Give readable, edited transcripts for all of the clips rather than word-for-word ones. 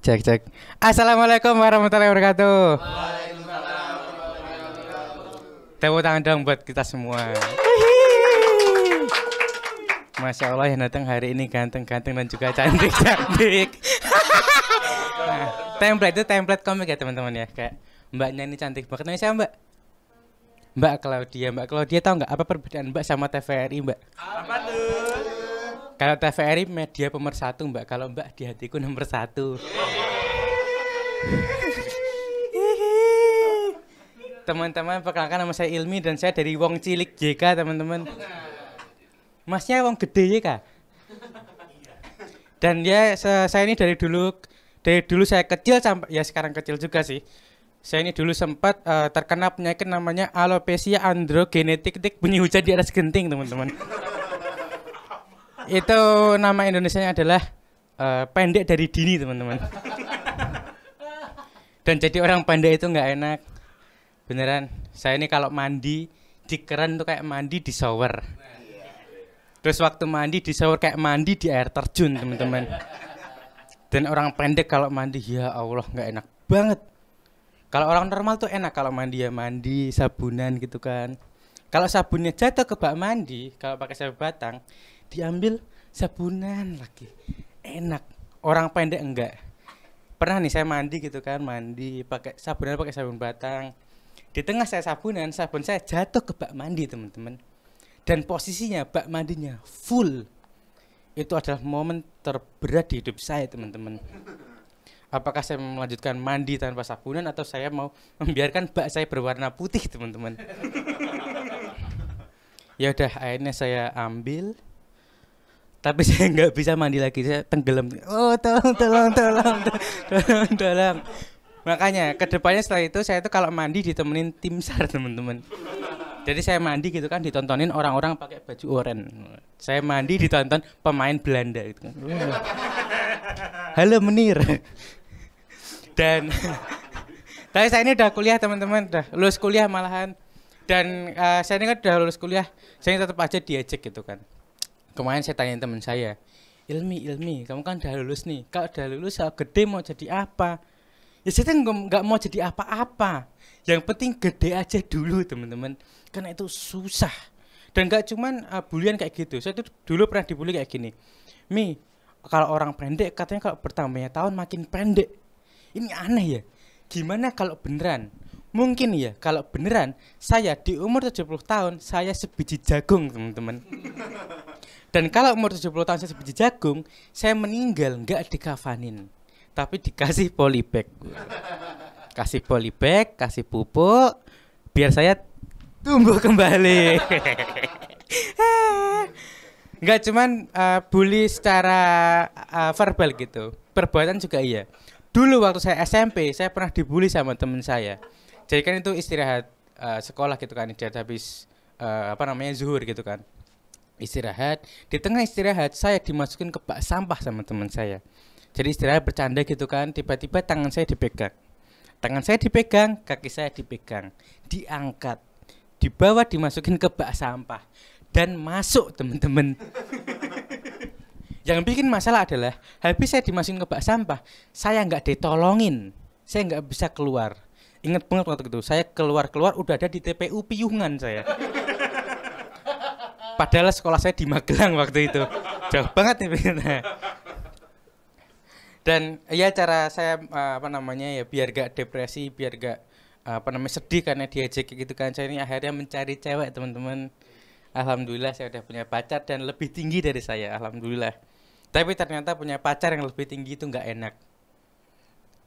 Cek cek. Assalamualaikum warahmatullahi wabarakatuh. Tepuk tangan dong buat kita semua. Masya Allah yang datang hari ini ganteng-ganteng dan juga cantik-cantik. Template itu template komik ya teman-teman ya. Kayak mbaknya ini cantik banget. Namanya siapa mbak? Mbak Claudia. Mbak Claudia tahu nggak apa perbedaan mbak sama TVRI mbak? Apa tuh? Kalau TVRI media pemersatu mbak. Kalau mbak di hatiku nomor 1. Teman-teman perkenalkan nama saya Ilmi dan saya dari Wong Cilik JK teman-teman. Masnya Wong Gede JK. Dan ya saya ini dari dulu saya kecil sampai ya sekarang kecil juga sih. Saya ini dulu sempat terkena penyakit namanya alopecia androgenetik bunyi hujan di atas genting teman-teman. Itu nama Indonesianya adalah pendek dari dini teman-teman. Dan jadi orang pendek itu nggak enak. Beneran, saya ini kalau mandi di keran tuh kayak mandi di shower. Terus waktu mandi di shower kayak mandi di air terjun teman-teman. Dan orang pendek kalau mandi ya Allah nggak enak banget. Kalau orang normal tuh enak kalau mandi ya mandi sabunan gitu kan. Kalau sabunnya jatuh ke bak mandi, kalau pakai sabun batang, diambil sabunan lagi. Enak. Orang pendek enggak. Pernah nih saya mandi gitu kan, mandi pakai sabun batang. Di tengah saya sabun saya jatuh ke bak mandi teman-teman. Dan posisinya bak mandinya full. Itu adalah momen terberat di hidup saya teman-teman. Apakah saya melanjutkan mandi tanpa sabunan atau saya mau membiarkan bak saya berwarna putih teman-teman. Ya udah akhirnya saya ambil. Tapi saya nggak bisa mandi lagi, saya tenggelam. Oh tolong. Makanya kedepannya setelah itu saya tuh kalau mandi ditemenin tim SAR teman-teman. Jadi saya mandi gitu kan ditontonin orang-orang pakai baju oranye. Saya mandi ditonton pemain Belanda gitu kan. Halo Menir. Dan tapi saya ini udah kuliah teman-teman, udah lulus kuliah malahan. Dan saya ini kan udah lulus kuliah, saya tetap aja diejek gitu kan. Kemarin saya tanyain teman saya, Ilmi, kamu kan udah lulus nih. Kalau udah lulus, kalau gede mau jadi apa? Ya saya nggak mau jadi apa-apa. Yang penting gede aja dulu teman-teman. Karena itu susah. Dan nggak cuman bulian kayak gitu. Saya tuh dulu pernah dibully kayak gini. Mi, kalau orang pendek katanya kalau bertambahnya tahun makin pendek. Ini aneh ya. Gimana kalau beneran? Mungkin ya kalau beneran saya di umur 70 tahun saya sebiji jagung teman-teman. Dan kalau umur 70 tahun saya sebiji jagung, saya meninggal nggak dikafanin. Tapi dikasih polybag. Kasih polybag, kasih pupuk biar saya tumbuh kembali. Nggak cuman bully secara verbal gitu. Perbuatan juga iya. Dulu waktu saya SMP, saya pernah dibully sama teman saya. Jadi kan itu istirahat sekolah gitu kan, istirahat habis zuhur gitu kan. Istirahat, di tengah istirahat saya dimasukin ke bak sampah sama teman saya. Jadi istirahat bercanda gitu kan, tiba-tiba tangan saya dipegang. Tangan saya dipegang, kaki saya dipegang, diangkat, dibawa dimasukin ke bak sampah dan masuk teman-teman. Yang bikin masalah adalah habis saya dimasukin ke bak sampah, saya nggak ditolongin, saya nggak bisa keluar. Ingat banget waktu itu, saya keluar udah ada di TPU Piungan saya. Padahal sekolah saya di Magelang waktu itu, jauh banget nih. Dan ya cara saya ya biar gak depresi, biar gak sedih karena diejek gitu kan. Saya ini akhirnya mencari cewek teman-teman. Alhamdulillah saya udah punya pacar dan lebih tinggi dari saya, alhamdulillah. Tapi ternyata punya pacar yang lebih tinggi itu nggak enak.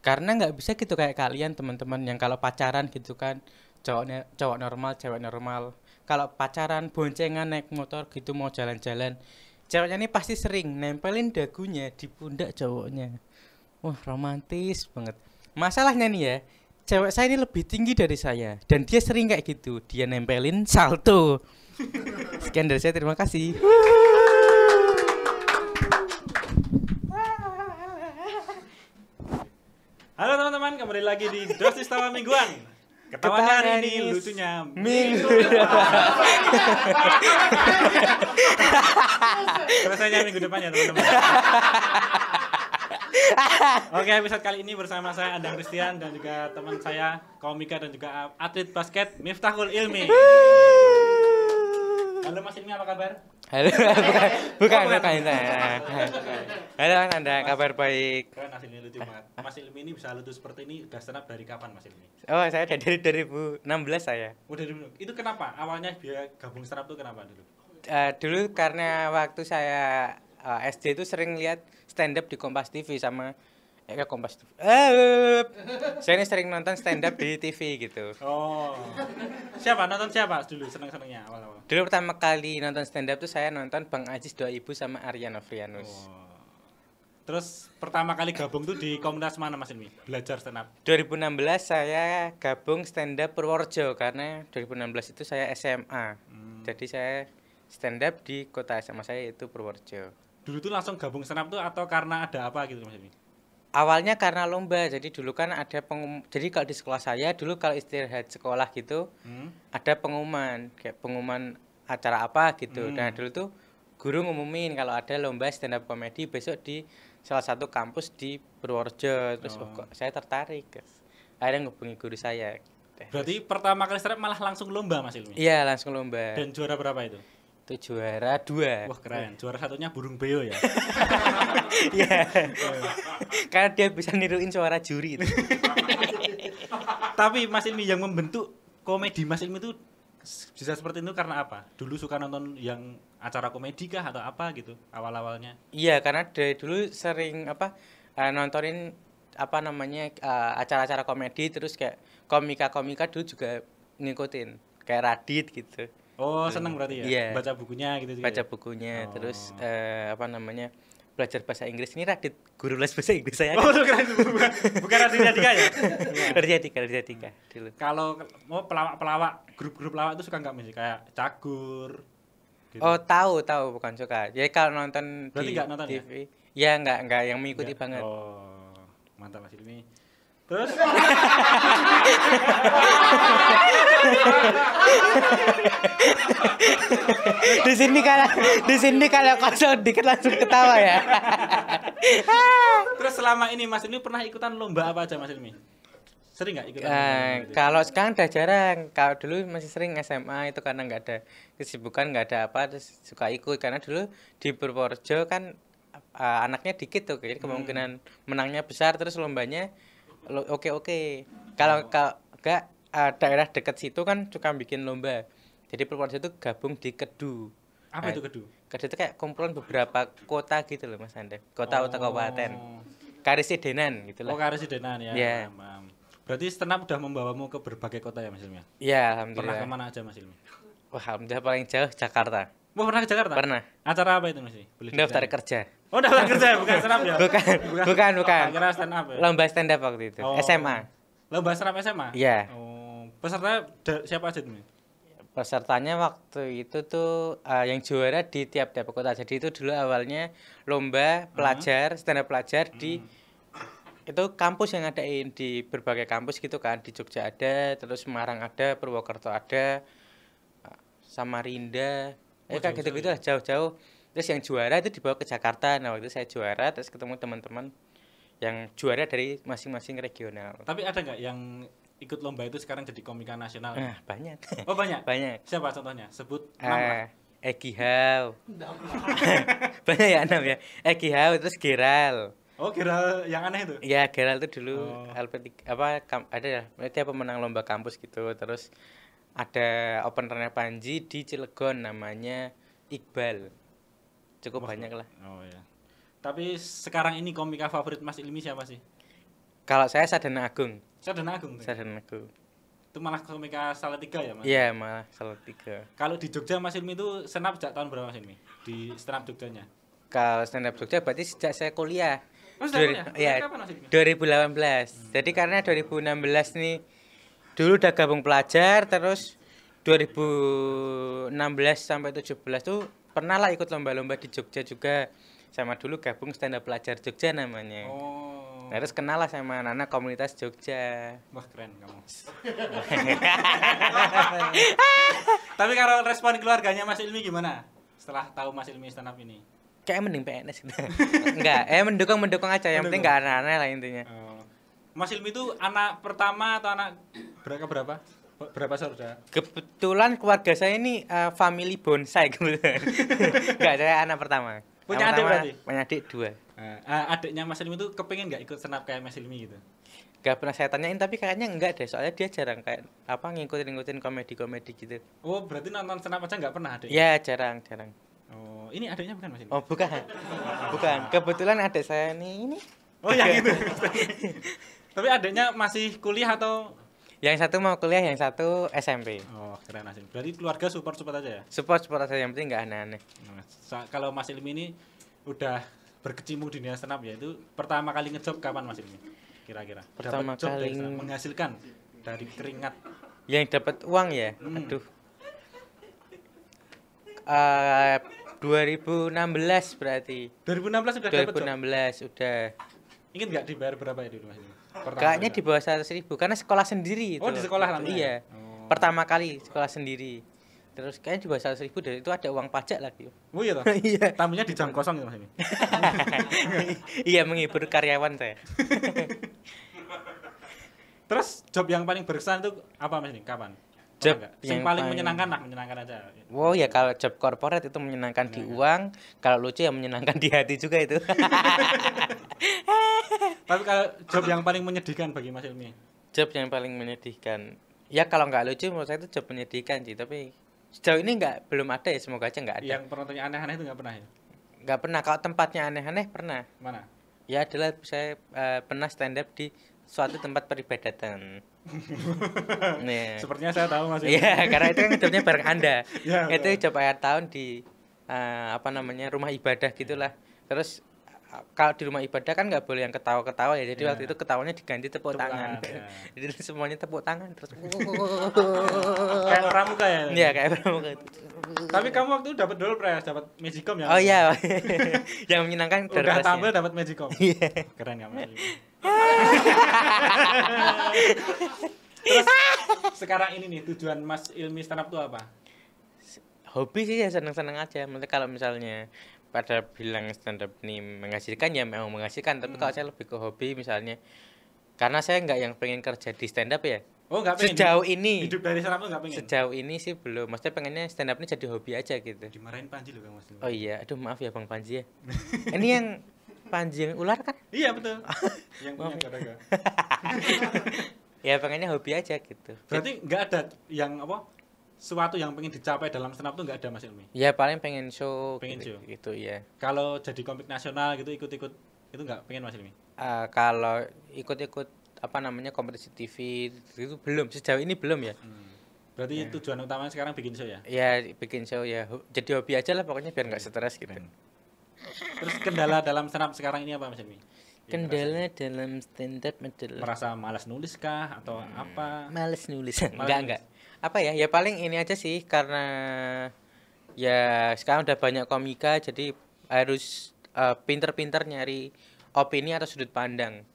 Karena nggak bisa gitu kayak kalian teman-teman yang kalau pacaran gitu kan cowok normal, cewek normal. Kalau pacaran boncengan naik motor gitu mau jalan-jalan, ceweknya ini pasti sering nempelin dagunya di pundak cowoknya. Wah romantis banget. Masalahnya nih ya, cewek saya ini lebih tinggi dari saya dan dia sering kayak gitu, dia nempelin salto. Sekian dari saya, terima kasih. Halo teman-teman, kembali lagi di Dosis Tawa Mingguan. Ketawanya hari ini, lucunya minggu depan. Selesainya minggu depan ya teman-teman. Oke, episode kali ini bersama saya Andang Christian dan juga teman saya komika dan juga atlet basket Miftahul Ilmi. Halo Mas Ilmi, apa kabar? Halo, bukan. Halo Mas Anda, kabar baik. Keren Mas Ilmi, lucu banget. Mas Ilmi ini bisa lucu seperti ini udah stand up dari kapan Mas Ilmi? Oh, saya dari 2016 saya. Udah dulu. Itu kenapa? Awalnya dia gabung stand up tuh kenapa dulu? Dulu karena waktu saya SD itu sering lihat stand up di Kompas TV sama Kompas TV. Saya ini sering nonton stand up di TV gitu. Oh. Nonton siapa dulu seneng-senengnya awal-awal? Dulu pertama kali nonton stand up tuh saya nonton Bang Ajis Doa Ibu sama Aryan Novrianus. Oh. Terus pertama kali gabung tuh di komunitas mana Mas Ilmi? Belajar stand up. 2016 saya gabung stand up Purworejo karena 2016 itu saya SMA. Jadi saya stand up di kota SMA saya yaitu Purworejo. Dulu tuh langsung gabung stand up tuh atau karena ada apa gitu Mas Ilmi? Awalnya karena lomba, jadi dulu kan ada jadi kalau di sekolah saya dulu kalau istirahat sekolah gitu ada pengumuman, kayak pengumuman acara apa gitu. Nah dulu tuh guru ngumumin kalau ada lomba stand up comedy besok di salah satu kampus di Purworejo. Terus kok saya tertarik, akhirnya ngubungi guru saya. Berarti pertama kali stand up malah langsung lomba Mas Ilmi? Iya langsung lomba. Dan juara berapa itu? Itu juara 2. Wah keren, juara satunya burung beo ya? Iya. Karena dia bisa niruin suara juri itu. Tapi Mas Ilmi yang membentuk komedi Mas Ilmi itu bisa seperti itu karena apa? Dulu suka nonton yang acara komedi kah atau apa gitu awal-awalnya? Iya, karena dari dulu sering nontonin acara-acara komedi, terus kayak komika-komika dulu juga ngikutin kayak Radit gitu. Oh, seneng berarti ya? Iya. Baca bukunya gitu juga. Baca bukunya, terus belajar bahasa Inggris. Ini Radit, guru les bahasa Inggris saya. Oh, keren. Bukan Raditya Dika ya? Raditya Dika dulu. Kalau mau pelawak, grup-grup pelawak itu suka nggak Mas? Kayak Cagur gitu. Oh, tahu bukan suka. Jadi kalau nonton berarti di nggak nonton TV, ya enggak yang mengikuti banget. Oh, mantap Mas Ilmi. Terus di sini kalau kosong dikit langsung ketawa ya. Terus selama ini Mas Ilmi pernah ikutan lomba apa aja Mas Ilmi? Sering nggak ikutan? Kalau sekarang udah jarang. Kalau dulu masih sering SMA itu karena nggak ada kesibukan, nggak ada apa, terus suka ikut karena dulu di Purworejo kan anaknya dikit tuh, jadi kemungkinan menangnya besar, terus lombanya oke. Kalau enggak daerah dekat situ kan suka bikin lomba. Jadi Purworejo itu gabung di Kedu. Apa itu Kedu? Kedu itu kayak kumpulan beberapa kota gitu loh Mas Anda. Kota atau kabupaten. Karesidenan gitu lah. Oh, Karesidenan ya. Yeah. Berarti stand up udah membawamu ke berbagai kota ya Mas Ilmi? Iya, Pernah alhamdulillah. kemana aja Mas Ilmi? Wah, alhamdulillah paling jauh Jakarta. Wah, pernah ke Jakarta? Pernah. Acara apa itu Mas? Boleh Daftar diceritain? kerja. Oh, daftar kerja bukan stand up ya? Bukan. Kira stand up ya? Lomba stand up waktu itu. Oh. SMA. Lomba stand up SMA? Iya. Oh, peserta siapa aja tuh? Pesertanya waktu itu tuh yang juara di tiap-tiap kota. Jadi itu dulu awalnya lomba pelajar, stand up pelajar di itu kampus yang adain di berbagai kampus gitu kan. Di Jogja ada, terus Semarang ada, Purwokerto ada, Samarinda. Kayak gitu-gitu lah jauh-jauh. Terus yang juara itu dibawa ke Jakarta. Nah, waktu itu saya juara terus ketemu teman-teman yang juara dari masing-masing regional. Tapi ada nggak yang ikut lomba itu sekarang jadi komika nasional? Banyak. Oh, banyak? Banyak. Siapa contohnya? Sebut nama. Egi Hau. Banyak ya 6 ya. Egi Hau terus Geral. Oh, kira yang aneh itu? Iya, Geral itu dulu LP3 ada ya, dia pemenang lomba kampus gitu. Terus ada openernya Panji di Cilegon namanya Iqbal. Cukup banyak lah. Oh ya. Tapi sekarang ini komika favorit Mas Ilmi siapa sih? Kalau saya Sadana Agung. Sadana Agung. Sadana Agung. Itu malah komika Salatiga ya, Mas? Iya, malah Salatiga. Kalau di Jogja Mas Ilmi itu stand up sejak tahun berapa Mas Ilmi? Di stand up Jogjanya? Kalau stand up Jogja berarti sejak saya kuliah. Oh, sejak kuliah? Iya, Kapan Mas Ilmi? 2018. Jadi karena 2016 nih dulu udah gabung pelajar, terus 2016 sampai 17 tuh pernah lah ikut lomba-lomba di Jogja juga. Sama dulu gabung stand up pelajar Jogja namanya. Oh. Nah, terus kenal lah sama anak-anak komunitas Jogja. Wah, keren kamu. Tapi kalau respon keluarganya Mas Ilmi gimana? Setelah tahu Mas Ilmi stand up ini? kayak mending PNS gitu. Enggak, mendukung aja, yang penting enggak aneh-aneh lah intinya. Mas Ilmi itu anak pertama atau anak berapa? Berapa saudara? Kebetulan keluarga saya ini family bonsai kebetulan. Enggak, saya anak pertama. Punya adik berarti? Punya adik 2. Adiknya Mas Ilmi itu kepengen nggak ikut senap kayak Mas Ilmi gitu? Gak pernah saya tanyain, tapi kayaknya enggak deh, soalnya dia jarang kayak ngikutin komedi-komedi gitu. Oh, berarti nonton senap aja nggak pernah adiknya? Ya, jarang. Oh, ini adiknya bukan Mas Ilmi? Oh, bukan. Bukan. Kebetulan adik saya ini. Oh, yang itu. Tapi adiknya masih kuliah atau? Yang satu mau kuliah, yang satu SMP. Oh, keren Mas Ilmi. Berarti keluarga support aja ya? Support aja, yang penting enggak aneh-aneh. Kalau Mas Ilmi ini udah berkecimpung di dunia senap ya, itu pertama kali ngejob kapan Mas Ilmi? Kira-kira. Pertama kali menghasilkan dari keringat. Yang dapat uang ya? Aduh. 2016 berarti. 2016 udah dapat job? 2016 udah. Ingat nggak dibayar berapa ya dulu Mas Ilmi? Kayaknya di bawah 100.000 karena sekolah sendiri itu. Oh, di sekolah langsung. Iya. Oh. Pertama kali sekolah sendiri. Terus kayaknya di bawah 100.000 dan itu ada uang pajak lagi. Oh iya toh? Iya. Tamunya di jam kosong gitu Mas Ilmi. Iya, menghibur karyawan saya. Terus job yang paling berkesan itu apa Mas Ilmi? Kapan? Job yang paling menyenangkan lah, menyenangkan aja. Oh ya, kalau job corporate itu menyenangkan di uang, kalau lucu ya menyenangkan di hati juga itu. Tapi kalau job yang paling menyedihkan bagi Mas Ilmi? Job yang paling menyedihkan. Ya kalau nggak lucu menurut saya itu job menyedihkan sih, tapi sejauh ini belum ada ya, semoga aja nggak ada. Yang penontonnya aneh-aneh itu nggak pernah ya? Nggak pernah. Kalau tempatnya aneh-aneh pernah. Mana? Ya adalah saya pernah stand up di suatu tempat peribadatan. Nih. Sepertinya saya tahu Mas Ilmi. Iya, karena itu kan jobnya bareng Anda. Ya, itu job akhir tahun di rumah ibadah gitulah. Terus kalau di rumah ibadah kan nggak boleh yang ketawa-ketawa ya. Jadi waktu itu ketawanya diganti tepuk tangan. Ya. Jadi semuanya tepuk tangan terus. Kayak pramuka ya? Iya, kayak pramuka. Tapi kamu waktu itu dapat door prize, dapat Magicom ya? Oh iya. Yang menyenangkan door udah prize-nya. tampil dapat Magicom. Iya. Keren ya Mas Ilmi. Terus sekarang ini nih tujuan Mas Ilmi stand up itu apa? Hobi sih ya, seneng-seneng aja. Maksudnya kalau misalnya pada bilang stand up ini menghasilkan ya memang menghasilkan, tapi kalau saya lebih ke hobi misalnya, karena saya nggak yang pengen kerja di stand up ya. Oh, nggak pengen. Sejauh ini. Hidup dari stand up tuh nggak pengen. Sejauh ini sih belum. Maksudnya pengennya stand up ini jadi hobi aja gitu. Dimarahin Panji loh Mas Ilmi. Oh iya, aduh maaf ya Bang Panji ya. Ini yang Panji yang ular kan? Iya betul. Yang punya garaga. Ya pengennya hobi aja gitu. Berarti nggak ada yang apa? Suatu yang pengen dicapai dalam stand up tuh nggak ada Mas Ilmi. Ya paling pengen show. Pengen gitu, show. gitu ya. Kalau jadi komik nasional gitu ikut-ikut itu nggak pengen Mas Ilmi. Kalau ikut-ikut kompetisi TV itu belum, sejauh ini belum ya. Berarti tujuan utamanya sekarang bikin show ya? Ya bikin show ya, jadi hobi aja lah pokoknya biar nggak stres gitu. Terus kendala dalam stand up sekarang ini apa Mas Ilmi? Kendala dalam stand up adalah merasa malas nulis kah atau apa? males nulis. Enggak. Apa ya? Ya paling ini aja sih, karena ya sekarang udah banyak komika jadi harus pinter-pinter nyari opini atau sudut pandang.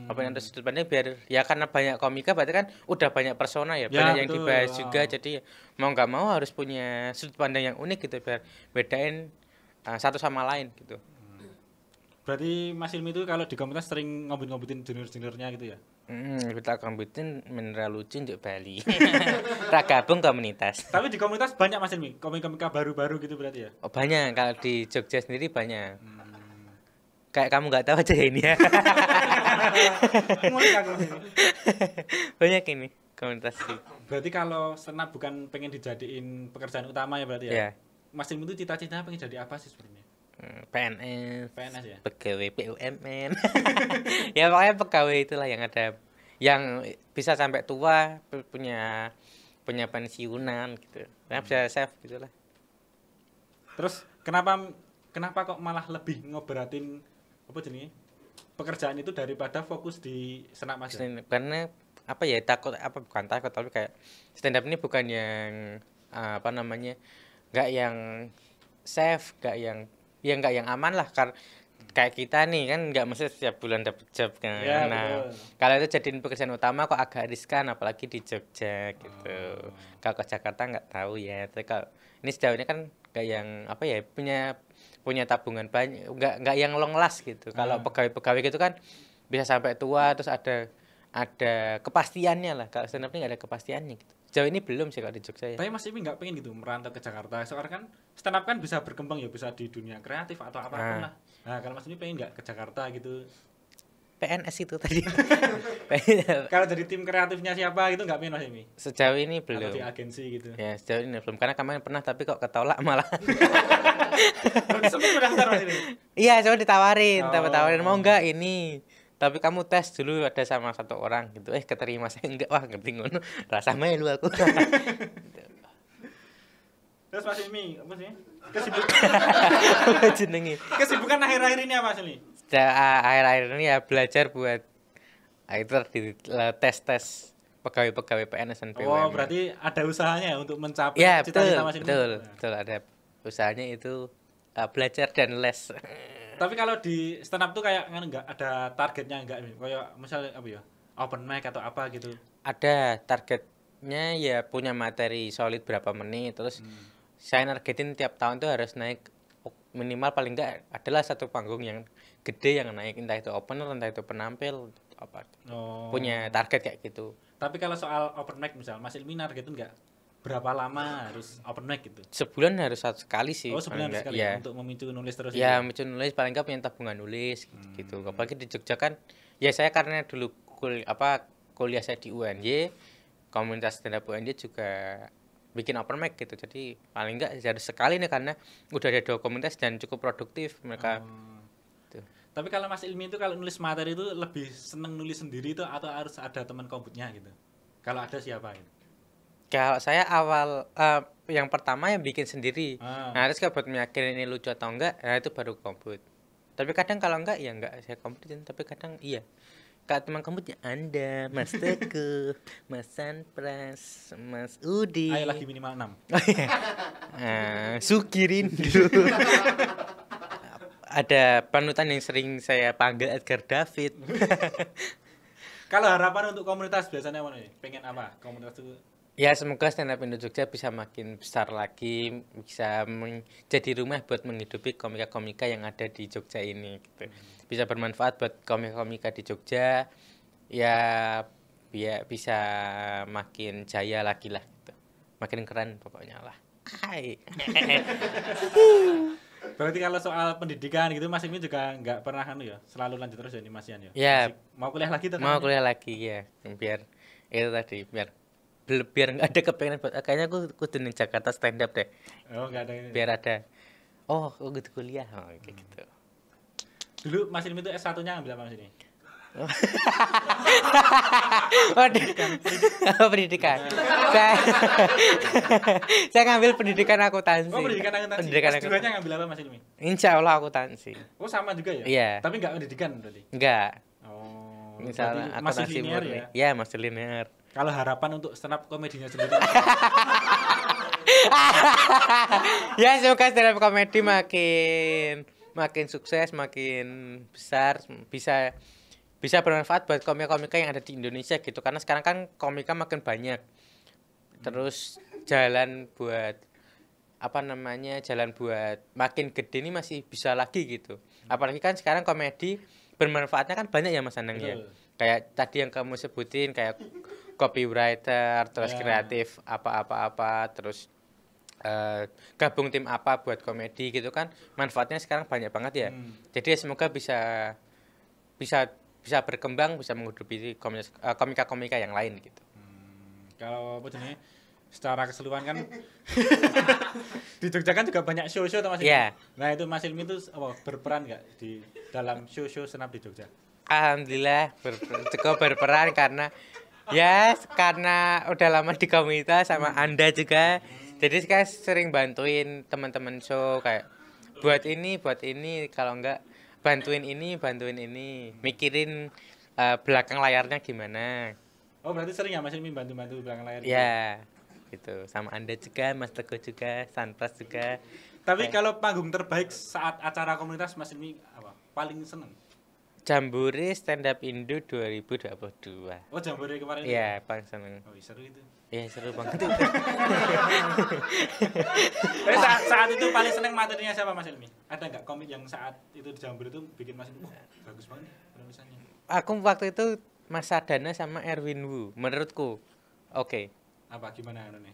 Opini atau sudut pandang biar ya, karena banyak komika berarti kan udah banyak persona ya, banyak yang dibahas juga, jadi mau nggak mau harus punya sudut pandang yang unik gitu biar bedain satu sama lain gitu. Berarti Mas Ilmi itu kalau di komunitas sering ngobrol-ngobrolin junior-juniornya gitu ya? Kita komputin mineral lucu untuk Bali. Gabung komunitas. Tapi di komunitas banyak Mas Ilmi, komika-komika baru-baru gitu berarti ya? Oh banyak, kalau di Jogja sendiri banyak. Kayak kamu nggak tahu aja ini ya. Banyak ini komunitas ini. Berarti kalau senap bukan pengen dijadiin pekerjaan utama ya berarti ya? Iya. Mas Ilmi itu cita-citanya pengen jadi apa sih sebenarnya? PNS ya? Pegawai BUMN. Ya pokoknya pegawai itulah yang ada, yang bisa sampai tua punya pensiunan gitu. Karena bisa save gitulah. Terus kenapa kok malah lebih ngoberatin apa jenis pekerjaan itu daripada fokus di senam aja? Karena apa ya, bukan takut tapi kayak stand up ini bukan yang nggak yang safe, nggak yang aman lah, kayak kita nih kan nggak mesti setiap bulan dapet job kan. Ya, Nah, betul. kalau itu jadiin pekerjaan utama kok agak riskan, apalagi di Jogja gitu. Kalau ke Jakarta nggak tahu ya. Tapi kalau ini sejauh ini kan kayak yang punya punya tabungan banyak, nggak yang long last gitu. Kalau pegawai-pegawai gitu kan bisa sampai tua terus ada kepastiannya lah. Kalau stand up ini nggak ada kepastiannya gitu. Sejauh ini belum sih kalau di Jogja ya. Tapi Mas Imi nggak pengen gitu merantau ke Jakarta. Soalnya kan stand up kan bisa berkembang ya, bisa di dunia kreatif atau apapun lah. Nah, kalau Mas Imi pengen nggak ke Jakarta gitu? PNS itu tadi. Kalau jadi tim kreatifnya siapa gitu nggak pengen Mas Imi? Sejauh ini Atau belum. di agensi gitu? Ya sejauh ini belum karena kemarin pernah tapi kok ketolak malah. Sempat mendaftar Mas Imi? Iya, coba ditawarin mau Oh. enggak ini. Tapi kamu tes dulu ada sama satu orang gitu. Keterima saya enggak. Wah, ngerti ngono. Rasa melu aku. Terus Mas Imi apa sih? Kesibukan, Apa jenenge? kesibukan akhir-akhir ini apa Mas Imi? Akhir-akhir ini ya belajar buat itu di tes-tes pegawai-pegawai PNS dan BUMN. Oh, berarti ada usahanya ya untuk mencapai Ya, cita-cita Mas Imi. betul ada usahanya itu belajar dan les. Tapi kalau di stand up tuh kayak kan nggak ada targetnya nggak nih? Kayak misalnya apa ya? Open mic atau apa gitu. Ada targetnya ya punya materi solid berapa menit terus saya nargetin tiap tahun tuh harus naik minimal paling enggak adalah satu panggung yang gede yang naik entah itu opener entah itu penampil apa Oh. punya target kayak gitu. Tapi kalau soal open mic misal Mas Ilmi nargetin nggak berapa lama harus open mic gitu? Sebulan harus satu sekali sih Oh, sebulan paling sekali enggak. ya, untuk memicu nulis terus Ya, itu. micun nulis paling enggak punya tabungan nulis gitu. Apalagi di Jogja kan ya saya karena dulu kuliah saya di UNY, komunitas stand up UNY juga bikin open mic gitu. Jadi paling enggak harus sekali nih karena udah ada dua komunitas dan cukup produktif mereka. Oh. Tuh. Tapi kalau Mas Ilmi itu kalau nulis materi itu lebih seneng nulis sendiri itu atau harus ada teman komputnya gitu? Kalau ada siapa gitu? Kalau saya awal yang pertama yang bikin sendiri. Ah. Nah, terus kalau buat meyakinkan ini lucu atau enggak, nah itu baru komput. Tapi kadang kalau enggak ya enggak saya komputin, tapi kadang iya. Kalau teman komputnya Anda, Mas Teguh, Mas Sanpras, Mas Udi. Ayo lagi minimal 6. Sugirin dulu. Ada panutan yang sering saya panggil Edgar David. Kalau harapan untuk komunitas biasanya mana nih? Pengen apa? Komunitas itu Ya semoga stand up Indo Jogja bisa makin besar lagi, bisa menjadi rumah buat menghidupi komika-komika yang ada di Jogja ini gitu. Bisa bermanfaat buat komika-komika di Jogja. Ya biar bisa makin jaya lagi lah gitu. Makin keren pokoknya lah. Hai. berarti kalau soal pendidikan gitu Mas Ilmi juga nggak pernah anu ya, selalu lanjut terus ya ini Mas Ian ya. Ya. Mau kuliah lagi tuh Mau katanya? kuliah lagi ya, biar itu tadi biar nggak ada kepengen buat kayaknya aku kudu di Jakarta stand up deh. Oh, nggak ada ini. Biar ada aku gitu kuliah kayak gitu. Dulu Mas Ilmi itu S1-nya ngambil apa Mas ini? Pendidikan. Saya ngambil pendidikan akuntansi. Oh, pendidikan akuntansi. Pendidikan S2-nya ngambil apa Mas Ilmi? Insya Allah akuntansi. Oh, sama juga ya? Iya. Tapi nggak pendidikan berarti. Enggak. Oh, Misalnya berarti masih akuntansi linear murni. ya. Ya, masih linear. Kalau harapan untuk stand up komedinya sendiri. Ya semoga stand up komedi makin sukses, makin besar, bisa bermanfaat buat komika-komika yang ada di Indonesia gitu. Karena sekarang kan komika makin banyak. Terus jalan buat makin gede ini masih bisa lagi gitu. Apalagi kan sekarang komedi bermanfaatnya kan banyak ya Mas Anang ya. Betul. Kayak tadi yang kamu sebutin kayak copywriter, terus Ya. kreatif apa-apa, terus gabung tim apa buat komedi gitu kan manfaatnya sekarang banyak banget ya. Jadi ya semoga bisa berkembang, bisa menghidupi komika-komika yang lain gitu. Kalau apa jenis secara keseluruhan kan di Jogja kan juga banyak show-show tuh Mas Ilmi. Iya. Nah, itu Mas Ilmi itu berperan nggak di dalam show-show stand up di Jogja? Alhamdulillah cukup berperan karena udah lama di komunitas sama Anda juga. Jadi saya sering bantuin teman-teman show kayak buat ini kalau enggak bantuin ini, mikirin belakang layarnya gimana. Oh, berarti sering ya Mas Ilmi bantu-bantu belakang layar? Ya, gitu. Sama Anda juga, Mas Teguh juga, Sanpras juga. Tapi kalau panggung terbaik saat acara komunitas Mas Ilmi apa? Paling seneng? Jambore Stand Up Indo 2022. Oh, Jambore kemarin. Iya, paling seneng. Oh, seru itu. Iya, seru banget itu. Saat itu paling seneng materinya siapa Mas Ilmi? Ada nggak komik yang saat itu di Jambore itu bikin Mas Ilmi, bagus banget penulisannya? Aku waktu itu Mas Sadana sama Erwin Wu, menurutku. Oke. Apa gimana nih?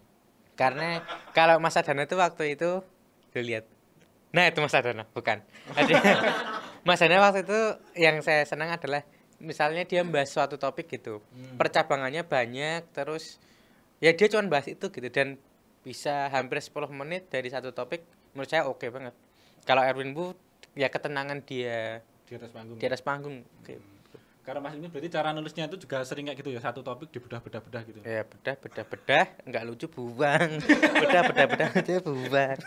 Karena kalau Mas Sadana itu waktu itu lu lihat. Nah, itu Mas Sadana, bukan. Mas Sadana waktu itu yang saya senang adalah misalnya dia membahas suatu topik gitu. Percabangannya banyak, terus ya dia cuma bahas itu gitu dan bisa hampir 10 menit dari satu topik, menurut saya oke banget. Kalau Erwin Wu ya ketenangan dia Di atas panggung. di atas panggung. Oke. Karena Mas Ilmi berarti cara nulisnya itu juga sering kayak gitu ya, satu topik dibedah-bedah gitu. Ya bedah, enggak lucu buang. bedah itu buang.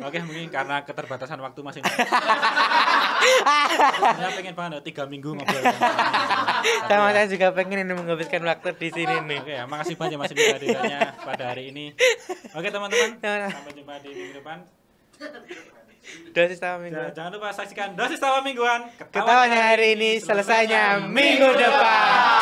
Oke, mungkin karena keterbatasan waktu Mas Ilmi. Saya pengen banget 3 minggu ngobrol. Sama saya juga pengen ini menghabiskan waktu di sini nih. Oke, ya, makasih banyak Mas Ilmi kehadirannya pada hari ini. Oke, teman-teman, sampai jumpa di minggu depan. Dosis tawa mingguan. Jangan lupa saksikan Dosis Tawa Mingguan. Ketawanya hari ini, selesainya minggu depan.